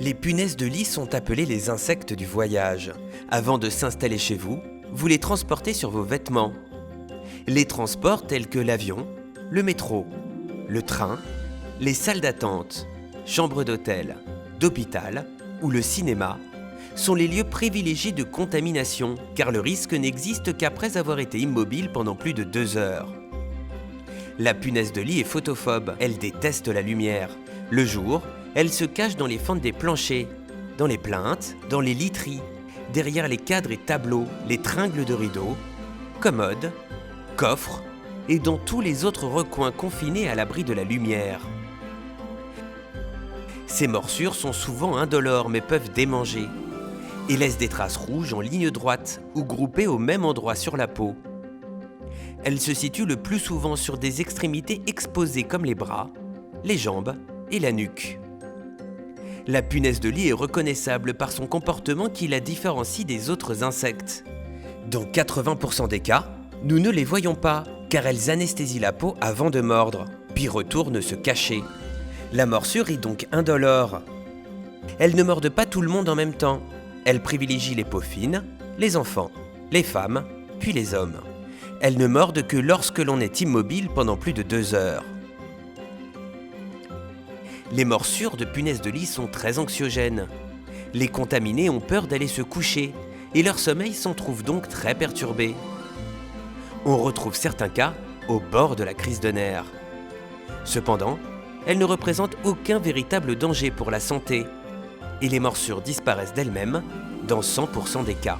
Les punaises de lit sont appelées les insectes du voyage. Avant de s'installer chez vous, vous les transportez sur vos vêtements. Les transports tels que l'avion, le métro, le train, les salles d'attente, chambres d'hôtel, d'hôpital ou le cinéma sont les lieux privilégiés de contamination car le risque n'existe qu'après avoir été immobile pendant plus de 2 heures. La punaise de lit est photophobe, elle déteste la lumière. Le jour, elle se cache dans les fentes des planchers, dans les plinthes, dans les literies, derrière les cadres et tableaux, les tringles de rideaux, commodes, coffres et dans tous les autres recoins confinés à l'abri de la lumière. Ces morsures sont souvent indolores mais peuvent démanger et laissent des traces rouges en ligne droite ou groupées au même endroit sur la peau. Elles se situent le plus souvent sur des extrémités exposées comme les bras, les jambes et la nuque. La punaise de lit est reconnaissable par son comportement qui la différencie des autres insectes. Dans 80% des cas, nous ne les voyons pas car elles anesthésient la peau avant de mordre, puis retournent se cacher. La morsure est donc indolore. Elles ne mordent pas tout le monde en même temps. Elles privilégient les peaux fines, les enfants, les femmes, puis les hommes. Elles ne mordent que lorsque l'on est immobile pendant plus de 2 heures. Les morsures de punaises de lit sont très anxiogènes. Les contaminés ont peur d'aller se coucher et leur sommeil s'en trouve donc très perturbé. On retrouve certains cas au bord de la crise de nerfs. Cependant, elles ne représentent aucun véritable danger pour la santé et les morsures disparaissent d'elles-mêmes dans 100% des cas.